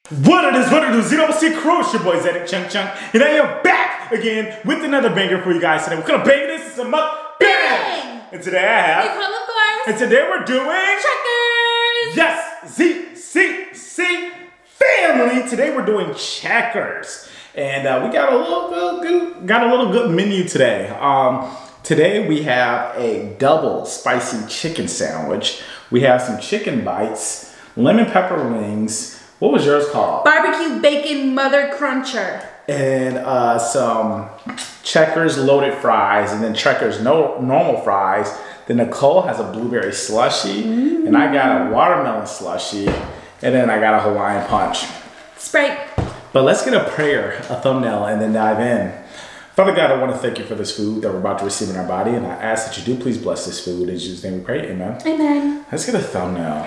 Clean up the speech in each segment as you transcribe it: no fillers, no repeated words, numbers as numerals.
What it is, ZCCCrew, it's your boy Zedek Chunk Chunk, and I am back again with another banger for you guys today. We're gonna bang this, it's a mukbang! And today I have, and today we're doing checkers! Yes, ZCCFamily! Today we're doing checkers. And we got a little good menu today. Today we have a double spicy chicken sandwich. We have some chicken bites, lemon pepper wings. What was yours called? Barbecue bacon mother cruncher. And some Checkers loaded fries, and then Checkers normal fries. Then Nicole has a blueberry slushie, and I got a watermelon slushie, and then I got a Hawaiian punch. Sprite. But let's get a prayer, a thumbnail, and then dive in. Father God, I want to thank you for this food that we're about to receive in our body, and I ask that you do please bless this food. In Jesus' name we pray, amen. Amen. Let's get a thumbnail.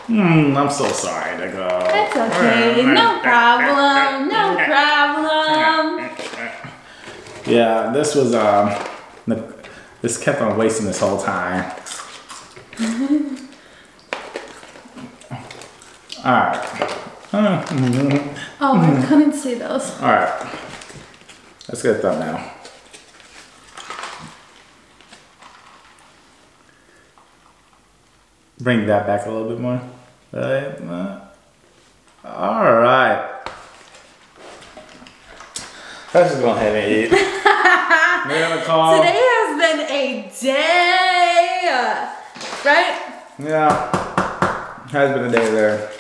I'm so sorry to go. That's okay. No problem. No problem. Yeah, this was this kept on wasting this whole time. Alright. Oh, I couldn't see those. Alright. Let's get a thumbnail. Bring that back a little bit more. Alright. Let's just go ahead and eat. Today has been a day. Right? Yeah. Has been a day there.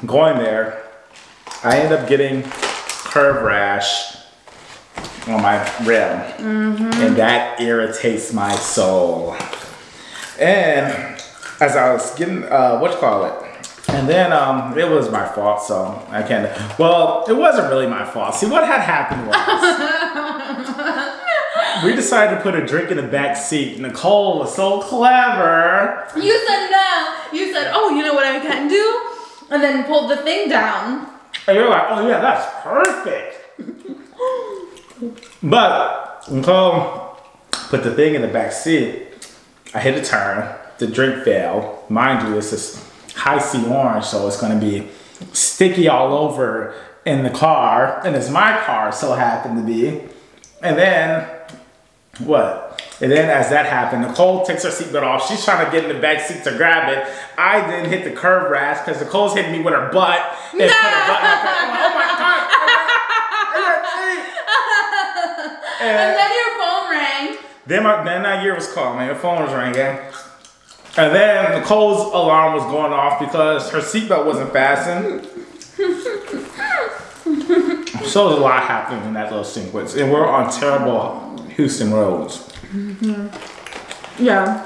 Going there, I ended up getting curve rash on my rim, and that irritates my soul. And as I was getting, and then it was my fault, so I can't, well, it wasn't really my fault. See, what had happened was, we decided to put a drink in the back seat. Nicole was so clever. You said no. You said, oh, you know what I can do? And then pulled the thing down. And you're like, oh yeah, that's perfect. But Nicole put the thing in the back seat. I hit a turn. The drink failed. Mind you, this is high C orange, so it's going to be sticky all over in the car. And it's my car, so happened to be. And then, what? And then as that happened, Nicole takes her seatbelt off. She's trying to get in the back seat to grab it. I then hit the curb rash because Nicole's hitting me with her butt. And put her butt in her oh my God. And then your phone rang. Then that year was called, man. Your phone was ringing. And then Nicole's alarm was going off because her seatbelt wasn't fastened. So there's a lot happening in that little sequence. And we're on terrible Houston roads. Yeah.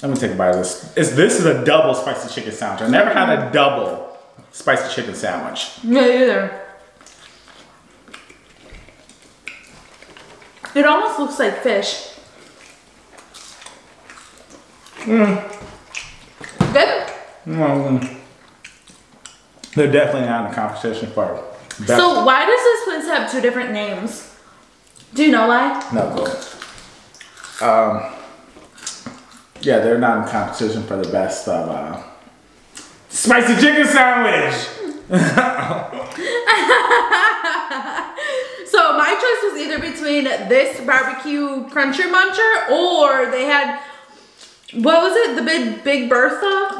Let me take a bite of this. This is a double spicy chicken sandwich. I never had a double spicy chicken sandwich. Me either. It almost looks like fish. Good? They're definitely not in a competition for best. So why does this place have two different names? Do you know why? No clue. Yeah, they're not in competition for the best of spicy chicken sandwich. So my choice was either between this barbecue cruncher muncher, or they had, what was it? The Big Bertha?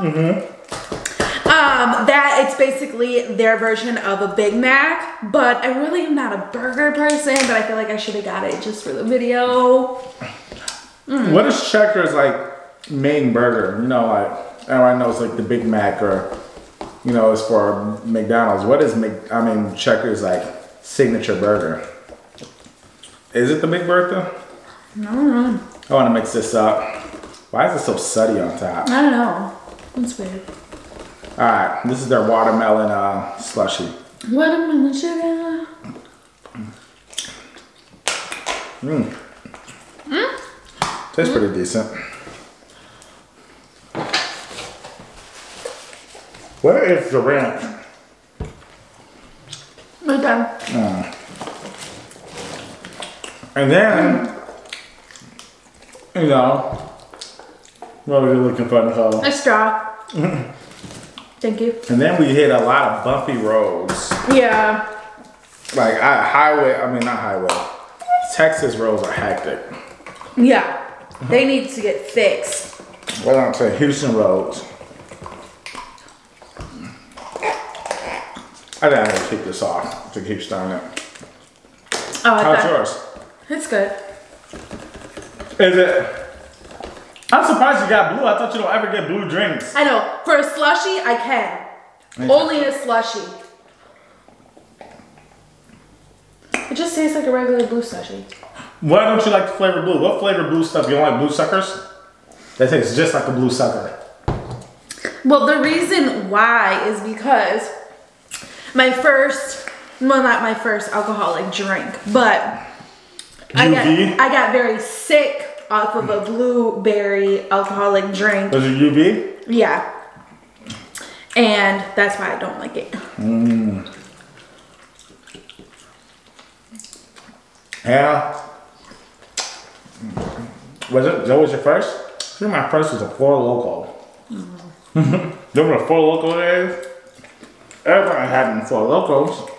That it's basically their version of a Big Mac, but I really am not a burger person, but I feel like I should have got it just for the video. What is Checkers like main burger? You know, like everyone knows like the Big Mac, or you know, it's for McDonald's. What is Checkers like signature burger? Is it the Big Bertha? I don't know. I want to mix this up. Why is it so suddy on top? I don't know. It's weird. Alright, this is their watermelon slushie. Watermelon sugar. Tastes pretty decent. Where is the ranch? Right there. And then, you know, What were you looking for, Nicole? A straw. Thank you. And then we hit a lot of bumpy roads. Yeah. Like not highway. Texas roads are hectic. Yeah. They need to get fixed. What don't say Houston roads. I think I'm gonna keep this off to keep starting it. Oh, how's yours? It's good. Is it? I'm surprised you got blue. I thought you don't ever get blue drinks. I know. For a slushie, I can. Only a slushie. It just tastes like a regular blue slushie. Why don't you like the flavor blue? What flavor blue stuff? You don't like blue suckers? That tastes just like a blue sucker. Well, the reason why is because my first, well, not my first alcoholic drink, but I got very sick off of a blueberry alcoholic drink. Was it UV? Yeah. And that's why I don't like it. Yeah. That was your first? I think my first was a Four Loko. Remember the Four Loko days? Everybody had Four Lokos.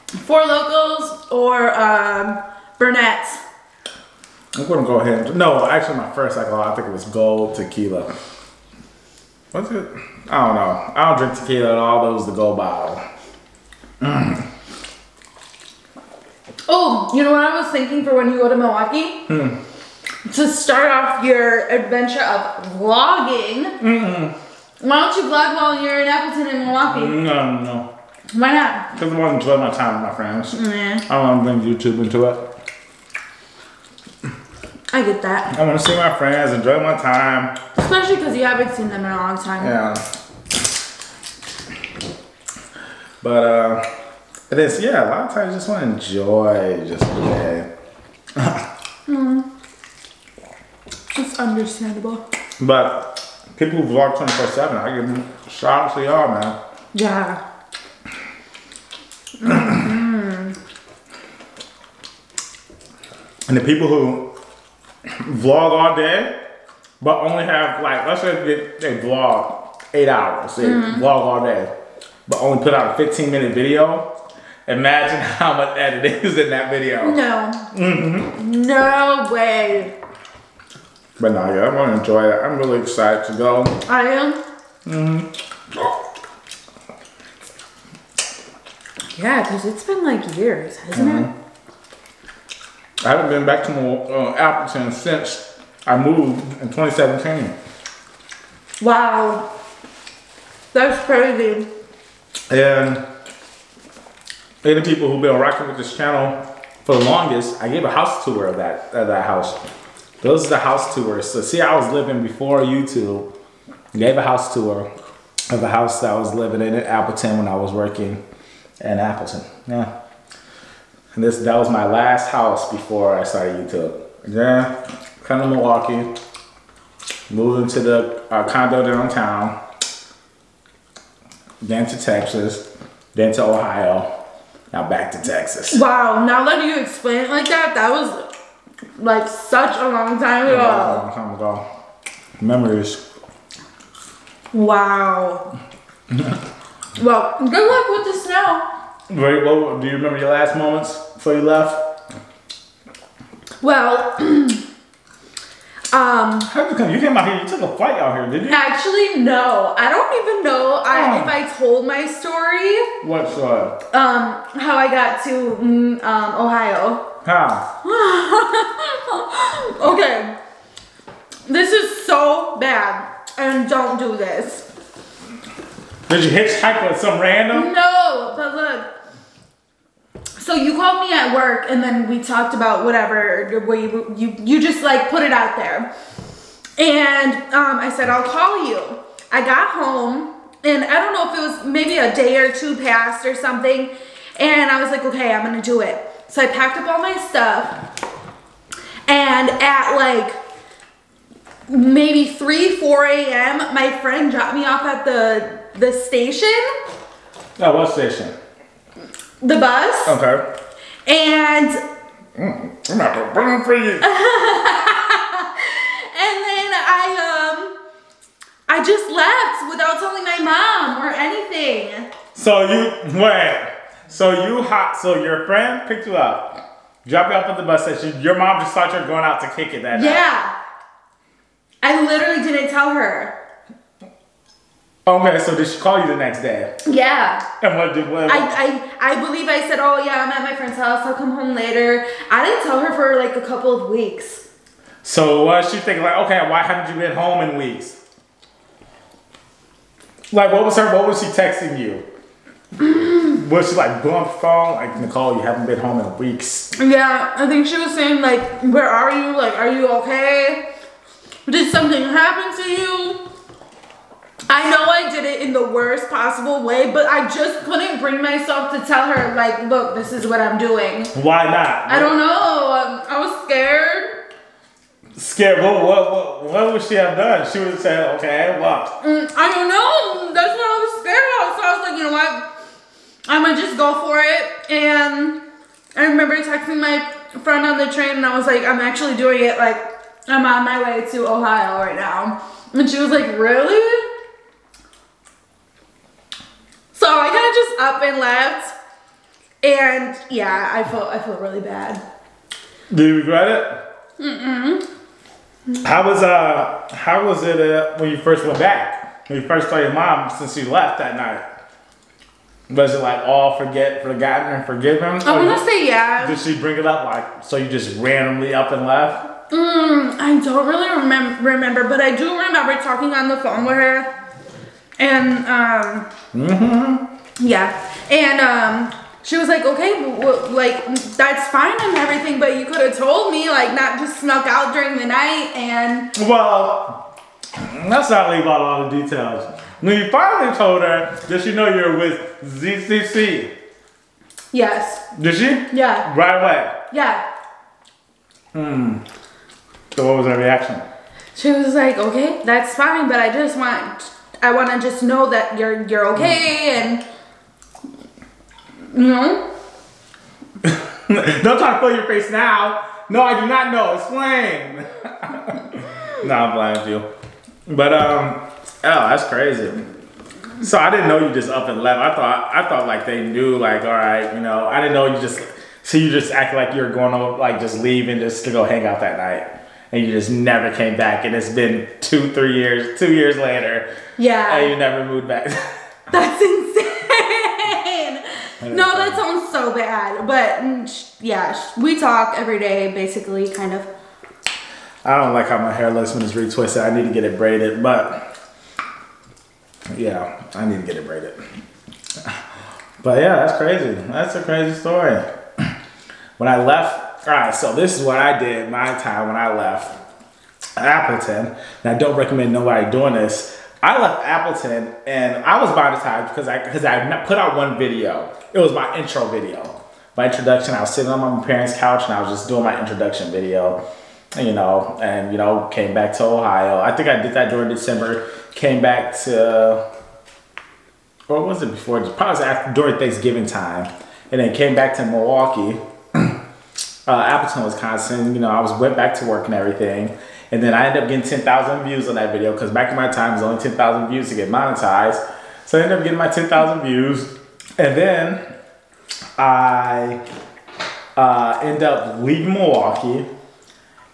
Four Lokos or Burnett's. I'm gonna go ahead and, no, actually my first alcohol, I think it was Gold Tequila. What's it? I don't know. I don't drink tequila at all. That was the Gold bottle. Oh, you know what I was thinking for when you go to Milwaukee? To start off your adventure of vlogging. Why don't you vlog while you're in Appleton in Milwaukee? No. Why not? Because I want to enjoy my time with my friends. Yeah. I don't want to bring YouTube into it. I get that. I want to see my friends, enjoy my time. Especially because you haven't seen them in a long time. Yeah. But, it is, yeah, a lot of times I just want to enjoy just the day. It's understandable. But people who vlog 24/7, I give them shout out to y'all, man. Yeah. And the people who vlog all day, but only have, like, let's say they vlog 8 hours. They vlog all day, but only put out a 15-minute video. Imagine how much editing is in that video. No. No way. But no, yeah, I want to enjoy it. I'm really excited to go. I am. Yeah, because it's been like years, hasn't it? I haven't been back to Appleton since I moved in 2017. Wow. That's crazy. And the people who've been rocking with this channel for the longest, I gave a house tour of that house. Those are the house tours. So see, I was living before YouTube. Gave a house tour of the house that I was living in Appleton when I was working in Appleton. Yeah. And that was my last house before I started YouTube. Then, come to Milwaukee, moved into the condo downtown, then to Texas, then to Ohio, now back to Texas. Wow, now that you explain it like that, that was like such a long time ago. Yeah, a long time ago. Memories. Wow. Well, good luck with the snow. Wait, do you remember your last moments before you left? Well, How'd you come? You came out here, you took a flight out here, did you? actually, no. I don't even know if I told my story. What story? How I got to Ohio. How? Okay. This is so bad. And don't do this. Did you hitchhike with some random? No, but look. So you called me at work and then we talked about whatever, where you just like put it out there. And I said, I'll call you. I got home and I don't know if it was maybe a day or two passed or something. And I was like, okay, I'm gonna do it. So I packed up all my stuff and at like maybe 4 a.m. my friend dropped me off at the station. Oh, what station? The bus. Okay. And I'm not burning for you. and then just left without telling my mom or anything. So so your friend picked you up, dropped you off at the bus station. Your mom just thought you were going out to kick it that night. Yeah. I literally didn't tell her. Okay, so did she call you the next day? Yeah. And what? I believe I said, oh yeah, I'm at my friend's house, I'll come home later. I didn't tell her for like a couple of weeks. So was she thinking like, okay, why haven't you been home in weeks? Like what was she texting you? Was she like, boom, phone? Like, Nicole, you haven't been home in weeks. Yeah, I think she was saying like, where are you? Like, are you okay? Did something happen to you? I know I did it in the worst possible way, but I just couldn't bring myself to tell her, like, look, this is what I'm doing. Why not? I don't know. I was scared. Scared? What would she have done? She would have said, okay, what? I don't know. That's what I was scared of. So I was like, you know what? I'm going to just go for it. And I remember texting my friend on the train, and I was like, I'm actually doing it. Like, I'm on my way to Ohio right now. And she was like, really? So I kind of just up and left, and yeah, I felt really bad. Do you regret it? Mm-mm. How was it when you first went back? When you first saw your mom since you left that night? Was it like all forgotten and forgiven? I want to say yeah. Did she bring it up like so you just randomly up and left? I don't really remember, but I do remember talking on the phone with her. And, yeah. And, she was like, okay, well, like, that's fine and everything, but you could have told me, like, not just snuck out during the night and... Well, let's not leave out all the details. When you finally told her, did she know you were with ZCC? Yes. Did she? Yeah. Right away? Yeah. So what was her reaction? She was like, okay, that's fine, but I want to just know that you're okay and, you know? Don't try to fill your face now. No, I do not know. Explain. No, I'm lying to you. But, oh, that's crazy. So I didn't know you just up and left. I thought like they knew, like, all right, you know, I didn't know you just acted like you were going over, like just leaving just to go hang out that night. And you just never came back, and it's been 2 years later. Yeah. And you never moved back. That's insane. No, that sounds so bad. But yeah, we talk every day, basically, kind of. I don't like how my hair looks when it's retwisted. I need to get it braided, but yeah, I need to get it braided. But yeah, that's crazy. That's a crazy story. When I left. All right, so this is what I did my time when I left Appleton, and I don't recommend nobody doing this. I left Appleton, and I was monetized because I put out one video. It was my intro video, my introduction. I was sitting on my parents' couch, and I was just doing my introduction video, you know, and you know, came back to Ohio. I think I did that during December. Came back to, or was it before? Probably during Thanksgiving time, and then came back to Milwaukee. Appleton, Wisconsin, you know, I went back to work and everything. And then I ended up getting 10,000 views on that video because back in my time, it was only 10,000 views to get monetized. So I ended up getting my 10,000 views. And then I ended up leaving Milwaukee.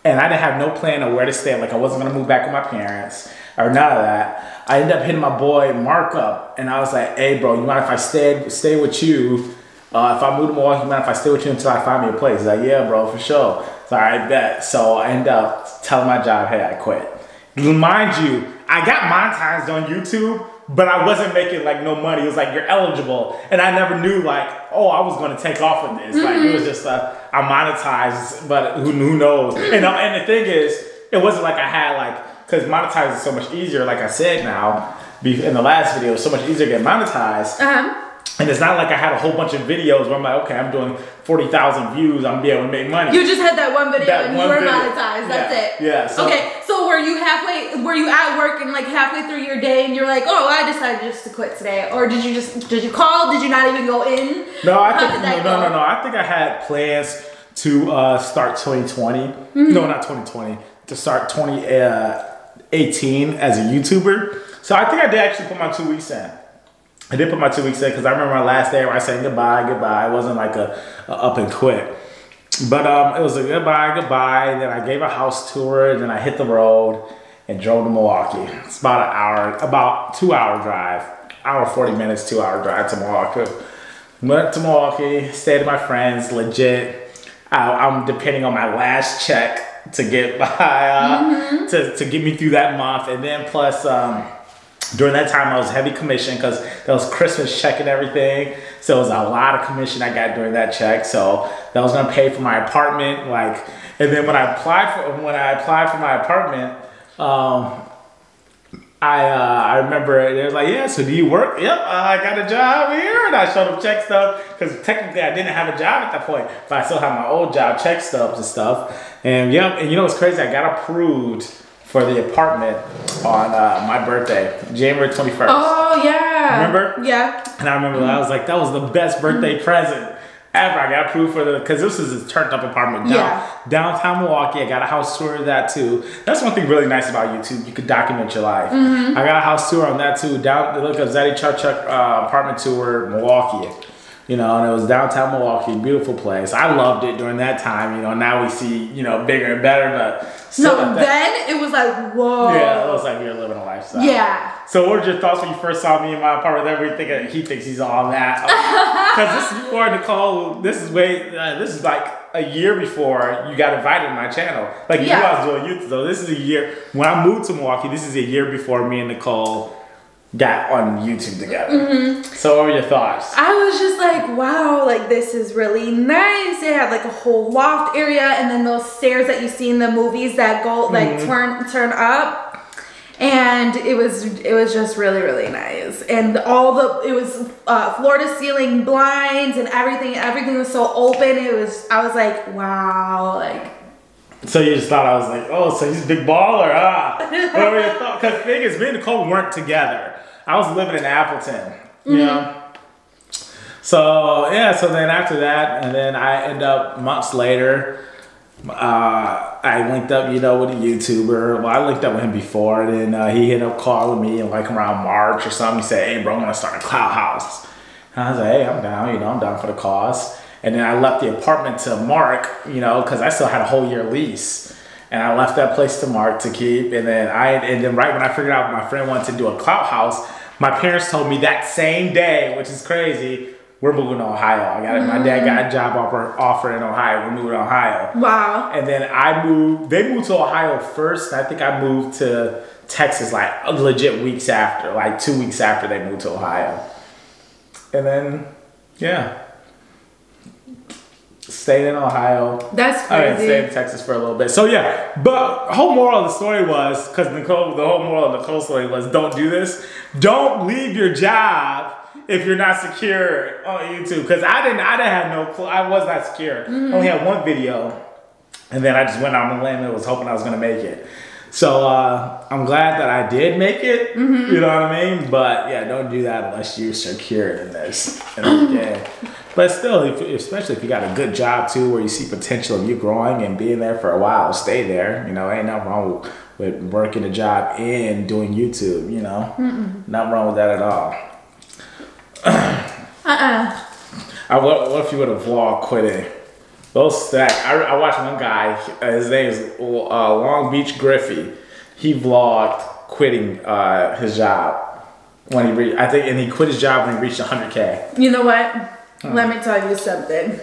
And I didn't have no plan of where to stay. Like I wasn't going to move back with my parents or none of that. I ended up hitting my boy Mark up. And I was like, hey, bro, you mind if I stay with you? If I move to Milwaukee, man, if I stay with you until I find me a place. He's like, yeah, bro, for sure. So I bet. So I end up telling my job, hey, I quit. Mind you, I got monetized on YouTube, but I wasn't making like no money. It was like, you're eligible. And I never knew like, oh, I was going to take off with this. Like it was just, I monetized, but who knows? And the thing is, it wasn't like I had like, because monetized is so much easier, like I said now, in the last video, it's so much easier to get monetized. And it's not like I had a whole bunch of videos where I'm like, okay, I'm doing 40,000 views, I'm gonna be able to make money. You just had that one video and you were monetized, that's it. Yeah. So, okay, so were you at work and like halfway through your day and you're like, oh, I decided just to quit today? Or did you call? Did you not even go in? No, I think I had plans to start 2020. No, not 2020. To start 2018 as a YouTuber. So I think I did actually put my 2 weeks in. I did put my 2 weeks in because I remember my last day where I said goodbye. It wasn't like a up and quit. But it was a goodbye. And then I gave a house tour, and then I hit the road and drove to Milwaukee. It's about 2 hour drive. Hour 40 minutes, 2 hour drive to Milwaukee. Went to Milwaukee, stayed with my friends, legit. I'm depending on my last check to get by, to get me through that month. And then plus, during that time I was heavy commission because that was Christmas check and everything. So it was a lot of commission I got during that check. So that was gonna pay for my apartment. And then when I applied for my apartment, I remember they was like, yeah, so do you work? Yep, I got a job here. And I showed them check stubs because technically I didn't have a job at that point, but I still have my old job, check stubs and stuff. And yeah, and you know what's crazy? I got approved for the apartment on my birthday, January 21st. Oh, yeah. Remember? Yeah. And I remember I was like, that was the best birthday present ever. I got approved for because this is a turned up apartment downtown Milwaukee. I got a house tour of that too. That's one thing really nice about YouTube. You could document your life. I got a house tour on that too. Look at Zaddy Chuck apartment tour, Milwaukee. You know, and it was downtown Milwaukee, beautiful place. I loved it during that time. You know, now we see, you know, bigger and better, but no, then it was like, whoa. Yeah, it was like you're living a lifestyle. Yeah. So what were your thoughts when you first saw me in my apartment? Then were you he thinks he's all that. Because this is before Nicole, this is like a year before you got invited to my channel. Like you knew I was doing YouTube, so this is a year, when I moved to Milwaukee, this is a year before me and Nicole got on YouTube together. So what were your thoughts? I was just like, wow, like this is really nice. It had like a whole loft area and then those stairs that you see in the movies that go like turn up. And it was just really, really nice. And it was floor to ceiling blinds and everything was so open. I was like, wow, like. So you just thought I was like, oh, so he's a big baller, What were your thoughts? Because the thing is, me and Nicole weren't together. I was living in Appleton, you know? So, yeah, so then after that, and then I end up months later, I linked up, you know, with a YouTuber. Well, I linked up with him before, and then he ended up calling me and like around March or something. He said, hey, bro, I'm gonna start a cloud house. And I was like, hey, I'm down, you know, I'm down for the cause. And then I left the apartment to Mark, you know, because I still had a whole year lease. And I left that place to Mark to keep. And then right when I figured out my friend wanted to do a clout house, my parents told me that same day, which is crazy, we're moving to Ohio. My dad got a job offer in Ohio. We're moving to Ohio. Wow. And then they moved to Ohio first. I think I moved to Texas like legit weeks after, like 2 weeks after they moved to Ohio. And then, yeah. Stayed in Ohio. That's crazy. I stayed in Texas for a little bit. So yeah, but the whole moral of the story was, because the whole moral of Nicole's story was, don't do this. Don't leave your job if you're not secure on YouTube. Because I didn't have no clue. I was not secure. I only had one video, and then I just went out on a limb and was hoping I was gonna make it. So I'm glad that I did make it. You know what I mean? But yeah, don't do that unless you're secured in this. Yeah. But still, especially if you got a good job too, where you see potential of you growing and being there for a while, stay there. You know, ain't nothing wrong with working a job and doing YouTube. You know, nothing wrong with that at all. What if you would have vlogged quitting? Those stacks. I watched one guy. His name is Long Beach Griffey. He vlogged quitting his job when he reached. And he quit his job when he reached 100K. You know what? Let me tell you something.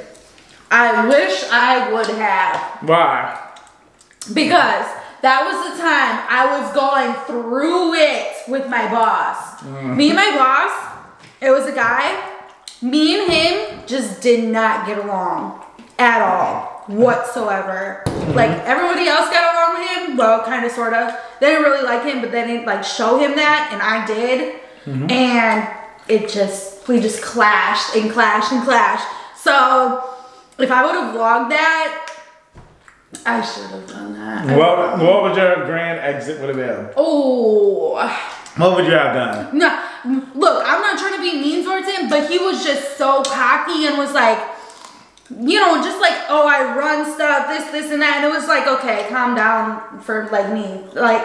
I wish I would have. Why? Because that was the time I was going through it with my boss. Me and my boss, it was a guy. Me and him just did not get along at all whatsoever. Like everybody else got along with him. Well, kind of, sort of. They didn't really like him, but they didn't like show him that, and I did. And we just clashed and clashed and clashed. So if I would have vlogged that, I should have done that. What would your grand exit would have been? Oh. What would you have done? No, look, I'm not trying to be mean towards him, but he was just so cocky and was like, you know, just like, oh, I run stuff, this, and that. And it was like, okay, calm down for like me. Like,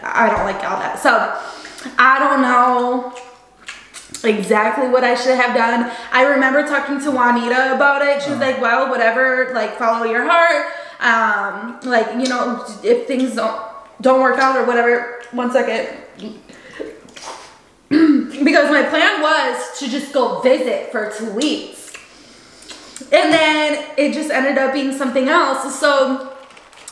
I don't like all that. So I don't know exactly what I should have done. I remember talking to Juanita about it. She was like, well, whatever, like follow your heart. Like, you know, if things don't work out or whatever. One second. Because my plan was to just go visit for 2 weeks. And then it just ended up being something else. So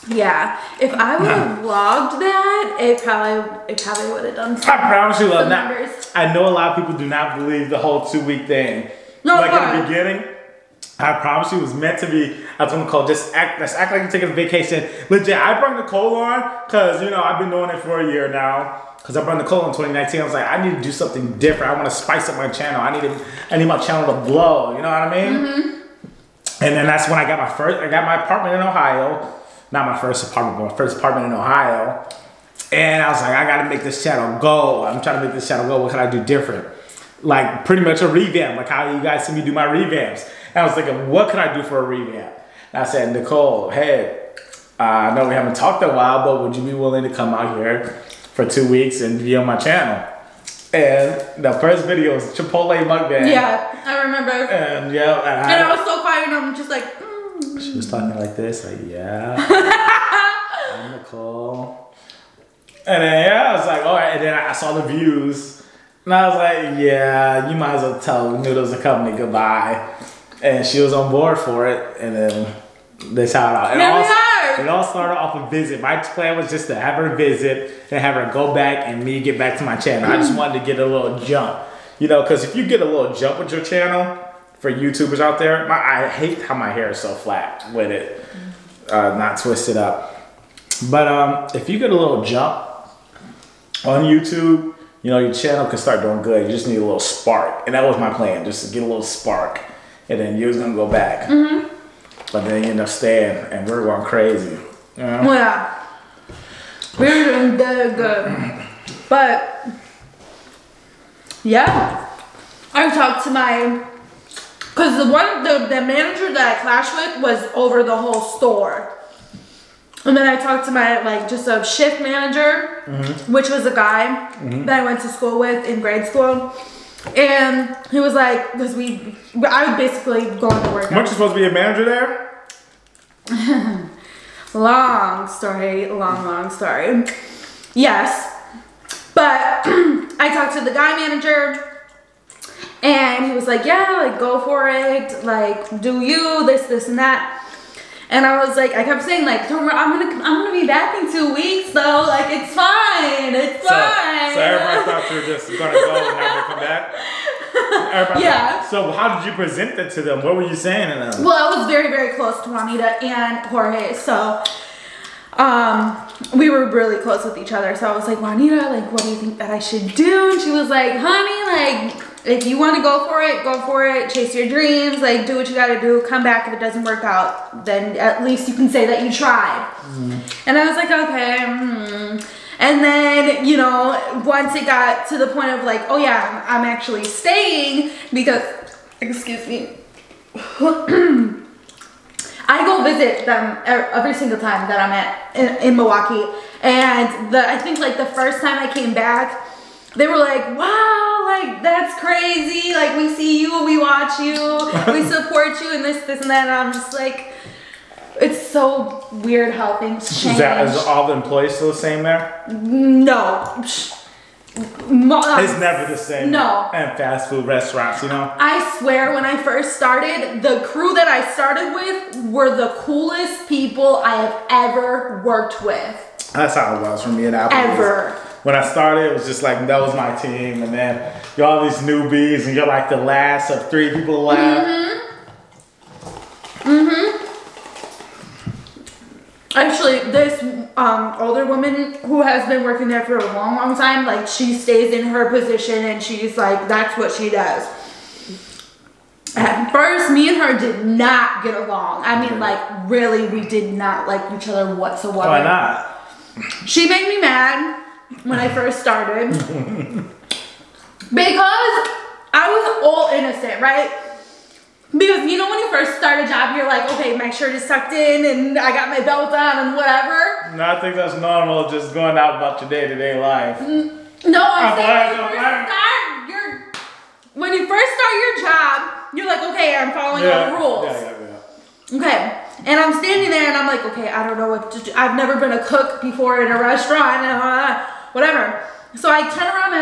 yeah, if I would have vlogged that, it probably would have done some, I promise you, some numbers. I know a lot of people do not believe the whole 2-week thing. No, like in the beginning, I promise you it was meant to be, I was gonna call let's act like you're taking a vacation. Legit, I brought Nicole on because, you know, I've been doing it for a year now. Because I brought Nicole in 2019. I was like, I need to do something different. I want to spice up my channel. I need my channel to blow. You know what I mean? Mm-hmm. And then that's when I got my apartment in Ohio. Not my first apartment, but my first apartment in Ohio. And I was like, I gotta make this channel go. I'm trying to make this channel go. What can I do different? Like pretty much a revamp, like how you guys see me do my revamps. And I was thinking, what can I do for a revamp? And I said, Nicole, hey, I know we haven't talked in a while, but would you be willing to come out here for 2 weeks and be on my channel? And the first video was Chipotle mukbang. Yeah, I remember. And yeah, and I was so quiet, and I'm just like. She was talking like this, like, yeah, I'm Nicole. And then, yeah, I was like, all right. And then I saw the views. And I was like, yeah, you might as well tell Noodles the company goodbye. And she was on board for it. And then they shouted out. It all started off a visit. My plan was just to have her visit and have her go back and me get back to my channel. I just wanted to get a little jump. You know, because if you get a little jump with your channel, for YouTubers out there, I hate how my hair is so flat with it, not twisted up. But if you get a little jump on YouTube, you know, your channel can start doing good. You just need a little spark. And that was my plan, just to get a little spark. And then you was gonna go back. Mm-hmm. But then you end up staying and we're going crazy. You know? Well, yeah. We're doing good. But yeah, I talked to my, because the manager that I clashed with was over the whole store. And then I talked to my, like, just a shift manager, mm-hmm. which was a guy mm-hmm. that I went to school with in grade school. And he was like, because I would basically go into work. Weren't you supposed to be a manager there? Long story. Yes. But I talked to the guy manager. And he was like, yeah, like, go for it. Like, do you, this, and that. And I was like, I kept saying, like, don't worry, I'm gonna be back in 2 weeks, though. Like, it's fine. So everybody thought you were just gonna go and never come back? Yeah. So how did you present it to them? What were you saying to them? Well, I was very, very close to Juanita and Jorge. So, we were really close with each other. So I was like, Juanita, like, what do you think that I should do? And she was like, honey, like, if you want to go for it, chase your dreams, like, do what you gotta do, come back. If it doesn't work out, then at least you can say that you tried. And I was like, okay. And then, you know, once it got to the point of like, oh yeah, I'm actually staying because, excuse me, I go visit them every single time that I'm in Milwaukee. And I think like the first time I came back, they were like, wow, like, that's crazy. Like, we see you, we watch you, we support you, and this, and that. And I'm just like, it's so weird how things change. Is all the employees still the same there? No. It's never the same. No. And fast food restaurants, you know? I swear, when I first started, the crew that I started with were the coolest people I have ever worked with. That's how it was for me and Applebee's. Ever. When I started, it was just like, that was my team. And then you're all these newbies and you're like the last of 3 people left. Actually, this older woman who has been working there for a long, long time, like, she stays in her position and she's like, that's what she does. At first, me and her did not get along. I mean, like, really, we did not like each other whatsoever. Why not? She made me mad when I first started because I was all innocent, right? Because, you know, when you first start a job, you're like, okay, my shirt is tucked in and I got my belt on and whatever. No, I think that's normal, just going out about your day-to-day life. No, I'm saying when you first start your job, you're like, okay, I'm following all the rules. Yeah. Okay. And I'm standing there and I'm like, okay, I don't know what to do. I've never been a cook before in a restaurant, whatever. So I turn around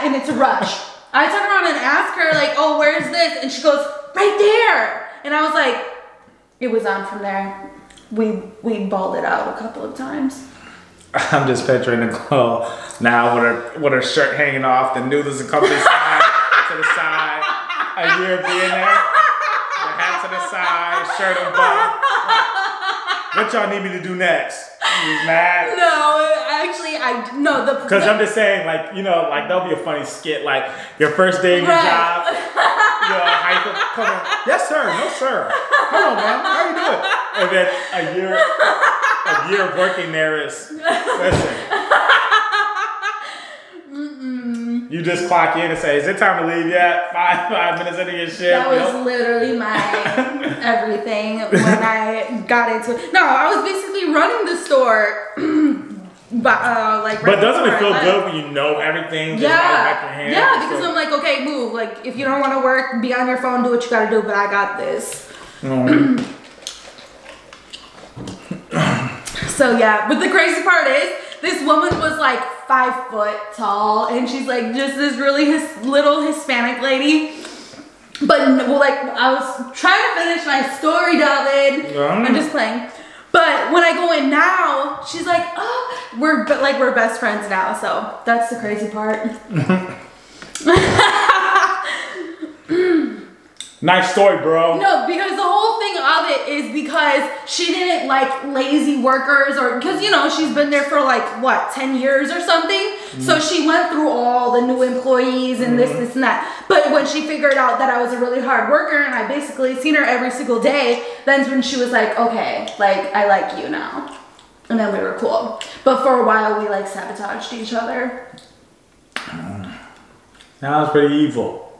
and it's a rush. I turn around and ask her like, oh, where's this? And she goes, right there. And I was like, it was on from there. We balled it out a couple of times. I'm just picturing Nicole now with her shirt hanging off, the noodles and company side to the side, a year being there, the hat to the side, shirt and button. What y'all need me to do next? You mad? No, actually, because I'm just saying, like, you know, like that'll be a funny skit, like your first day in your job. You know, come on. Yes, sir. No, sir. Come on, man. How you doing? And then a year of working there is, listen. You just clock in and say, is it time to leave yet? 5 minutes into your shift. That was literally my everything when I got into it. No, I was basically running the store. But doesn't it feel good when you know everything? Just back your hand? Yeah, because I'm like, okay, move. Like, if you don't want to work, be on your phone, do what you gotta do, but I got this. So yeah, but the crazy part is, this woman was like 5 foot tall, and she's like just this really little Hispanic lady. But like, I was trying to finish my story, David. I'm just playing. But when I go in now, she's like, oh, we're best friends now. So that's the crazy part. Nice story, bro. No, because the whole thing of it is because she didn't like lazy workers, or because, you know, she's been there for like, what, 10 years or something? So she went through all the new employees and this and that. But when she figured out that I was a really hard worker and I basically seen her every single day, then when she was like, okay, like, I like you now. And then we were cool. But for a while, we like sabotaged each other. That was pretty evil.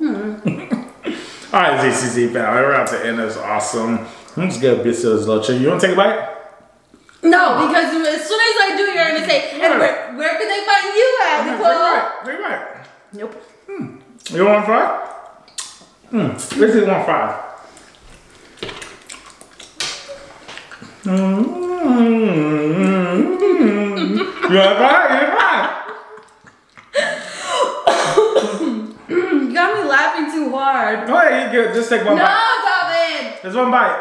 All right, ZCC family, we're about to end this awesome. Let's get a bit of this little treat. You want to take a bite? No, because as soon as I do, you're going to say, and where can they find you at, Nicole? Take a bite. Nope. You want one fry? This is one fry. You want a fry? You want a fry? You got me laughing too hard. Go ahead, you good. Just take one bite. No, David. Just one bite.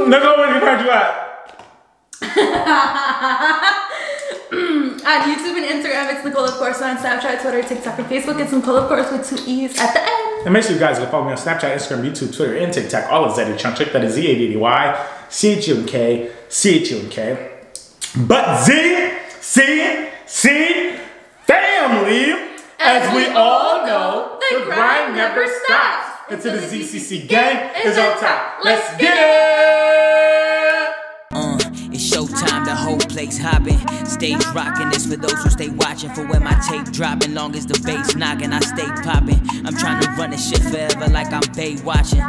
Nicole, where can you at? On YouTube and Instagram, it's Nicole, of course. On Snapchat, Twitter, TikTok, and Facebook, it's Nicole, of course, with 2 E's at the end. And make sure you guys go follow me on Snapchat, Instagram, YouTube, Twitter, and TikTok. All of Zeddy Chunchik. That is ZADDY, CHUNK. But ZCC family, as we all know, the grind never stops. Until the ZCC gang is on top. Let's get it! It's showtime, the whole place hopping. Stage rocking, this for those who stay watching. For when my tape dropping, long as the bass knocking, I stay popping. I'm trying to run this shit forever like I'm Bay watching.